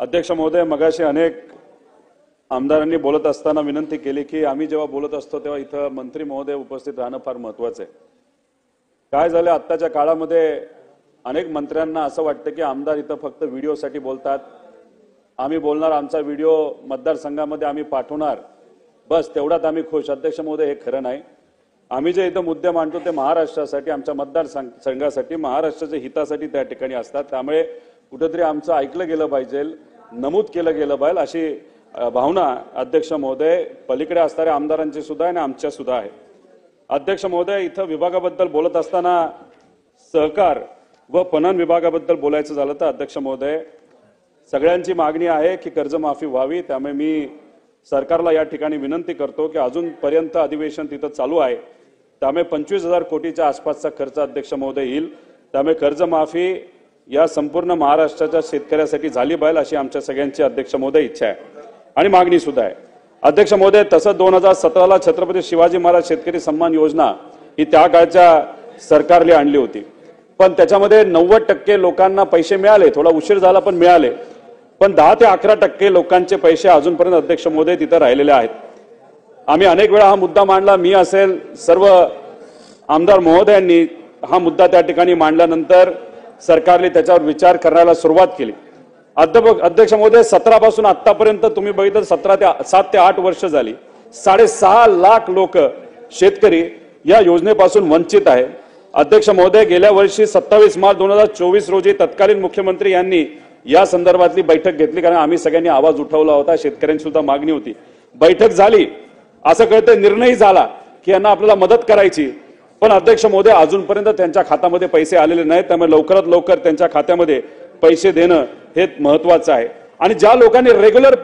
अध्यक्ष महोदय, मगाशी अनेक आमदारांनी बोलत असताना विनंती केली की आम्ही जेव्हा बोलत असतो तेव्हा इथं मंत्री महोदय उपस्थित राहणं फार महत्त्वाचं आहे। काय झालं, आत्ताच्या काळामध्ये अनेक मंत्र्यांना असं वाटतं की आमदार इथं फक्त व्हिडिओसाठी बोलतात, आम्ही बोलणार, आमचा व्हिडिओ मतदारसंघामध्ये आम्ही पाठवणार, बस तेवढ्यात आम्ही खुश। अध्यक्ष महोदय, हे खरं नाही। आम्ही जे इथं मुद्दे मांडतो ते महाराष्ट्रासाठी, आमच्या मतदारसंघासाठी, महाराष्ट्राच्या हितासाठी त्या ठिकाणी असतात। त्यामुळे कुठेतरी आमचं ऐकलं गेलं पाहिजे, नमूद केलं गेलं पाहिजे, अशी भावना अध्यक्ष महोदय पलीकडे असणाऱ्या आमदारांची सुद्धा आणि आमच्या सुद्धा आहे। अध्यक्ष महोदय, इथं विभागाबद्दल बोलत असताना सहकार व पणन विभागाबद्दल बोलायचं झालं तर अध्यक्ष महोदय, सगळ्यांची मागणी आहे की कर्जमाफी व्हावी। त्यामुळे मी सरकारला या ठिकाणी विनंती करतो की अजूनपर्यंत अधिवेशन तिथं चालू आहे, त्यामुळे 25,000 कोटीच्या आसपासचा खर्च अध्यक्ष महोदय येईल। त्यामुळे कर्जमाफी या संपूर्ण महाराष्ट्राच्या शेतकऱ्यासाठी झाली पाहिजे अशी आमच्या सगळ्यांची अध्यक्ष महोदय इच्छा आहे आणि मागणी सुद्धा आहे। अध्यक्ष महोदय, तसं 2017ला छत्रपती शिवाजी महाराज शेतकरी सन्मान योजना ही त्या काळच्या सरकारने आणली होती, पण त्याच्यामध्ये 90% लोकांना पैसे मिळाले, थोडा उशीर झाला पण मिळाले, पण 10 ते 11% लोकांचे पैसे अजूनपर्यंत अध्यक्ष महोदय तिथं राहिलेले आहेत। आम्ही अनेक वेळा हा मुद्दा मांडला, मी असेल सर्व आमदार महोदयांनी हा मुद्दा त्या ठिकाणी मांडल्यानंतर सरकारने त्याच्यावर विचार करायला सुरुवात केली। अध्यक्ष महोदय, 17 पासून आतापर्यंत तुम्ही बघितलं 7 ते 8 वर्ष झाली, 6.5 लाख लोक शेतकरी या योजनेपासून वंचित आहे। अध्यक्ष महोदय, गेल्या वर्षी 27 मार्च 2024 रोजी तत्कालीन मुख्यमंत्री यांनी या संदर्भातली बैठक घेतली, कारण आम्ही सगळ्यांनी आवाज उठवला होता, शेतकऱ्यांची सुद्धा मागणी होती। बैठक झाली, असं कळतं निर्णय झाला की यांना आपल्याला मदत करायची, पण अध्यक्ष महोदय अजूनपर्यंत त्यांच्या खात्यामध्ये पैसे आलेले नाहीत। त्यामुळे लवकरात लवकर त्यांच्या खात्यामध्ये पैसे देणं हे महत्त्वाचं आहे। आणि ज्या लोकांनी रेग्युलर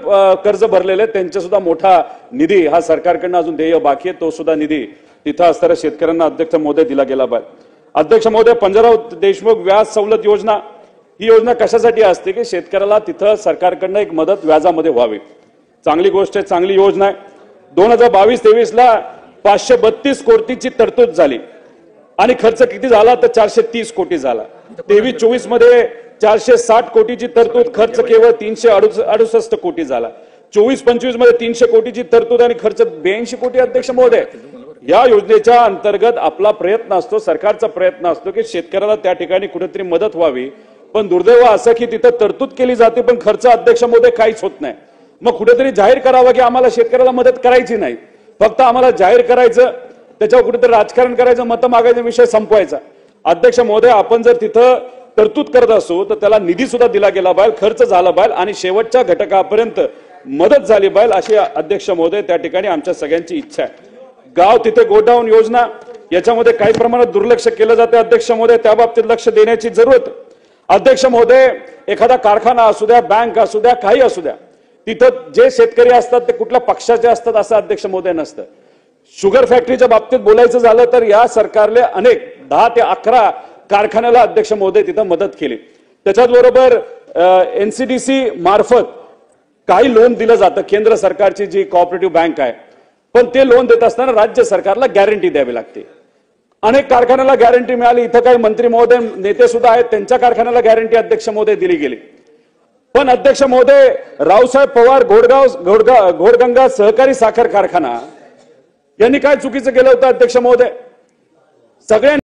कर्ज भरलेले त्यांचा सुद्धा मोठा निधी हा सरकारकडून अजून देय बाकी आहे, तो सुद्धा निधी तिथं असणाऱ्या शेतकऱ्यांना अध्यक्ष महोदय दिला गेला पाहिजे। अध्यक्ष महोदय, पंजाबराव देशमुख व्याज सवलत योजना ही योजना कशासाठी असते की शेतकऱ्याला तिथं सरकारकडून एक मदत व्याजामध्ये व्हावी। चांगली गोष्ट आहे, चांगली योजना आहे। 2022-23 ला 532 कोटीची तरतूद झाली आणि खर्च किती झाला तर 430 कोटी झाला। 23-24 मध्ये 460 कोटीची तरतूद, खर्च केवळ 368 कोटी झाला। 24-25 मध्ये 300 कोटीची तरतूद आणि खर्च 82 कोटी। अध्यक्ष महोदय, या योजनेच्या अंतर्गत आपला प्रयत्न असतो, सरकारचा प्रयत्न असतो की शेतकऱ्याला त्या ठिकाणी कुठेतरी मदत व्हावी, पण दुर्दैव असं की तिथं तरतूद केली जाते पण खर्च अध्यक्ष महोदय काहीच होत नाही। मग कुठेतरी जाहीर करावं की आम्हाला शेतकऱ्याला मदत करायची नाही, फक्त आम्हाला जाहीर करायचं, त्याच्यावर कुठेतरी राजकारण करायचं, मत मागायचा, विषय संपवायचा। अध्यक्ष महोदय, आपण जर तिथं तरतूद करत असू तर त्याला निधी सुद्धा दिला गेला पाहिजे, खर्च झाला पाहिजे आणि शेवटच्या घटकापर्यंत मदत झाली पाहिजे अशी अध्यक्ष महोदय त्या ठिकाणी आमच्या सगळ्यांची इच्छा आहे। गाव तिथे गोडाऊन योजना याच्यामध्ये काही प्रमाणात दुर्लक्ष केलं जाते। अध्यक्ष महोदय, त्या बाबतीत लक्ष देण्याची जरूरत। अध्यक्ष महोदय, एखादा कारखाना असू द्या, बँक असू द्या, काही असू द्या, तिथं जे शेतकरी असतात ते कुठल्या पक्षाचे असतात असं अध्यक्ष महोदय नसतं। शुगर फॅक्टरीच्या बाबतीत बोलायचं झालं तर या सरकारने अनेक 10 ते 11 कारखान्याला अध्यक्ष महोदय तिथं मदत केली। त्याच्याबरोबर NCDC मार्फत काही लोन दिलं जातं, केंद्र सरकारची जी कोऑपरेटिव्ह बँक आहे, पण ते लोन देत असताना राज्य सरकारला गॅरंटी द्यावी लागते। अनेक कारखान्याला गॅरंटी मिळाली, इथं काही मंत्री महोदय नेते सुद्धा आहेत, त्यांच्या कारखान्याला गॅरंटी अध्यक्ष महोदय दिली गेली। पण अध्यक्ष महोदय, रावसाहेब पवार घोडगंगा सहकारी साखर कारखाना यांनी काय चुकीचं केलं होतं अध्यक्ष महोदय? सगळ्यांनी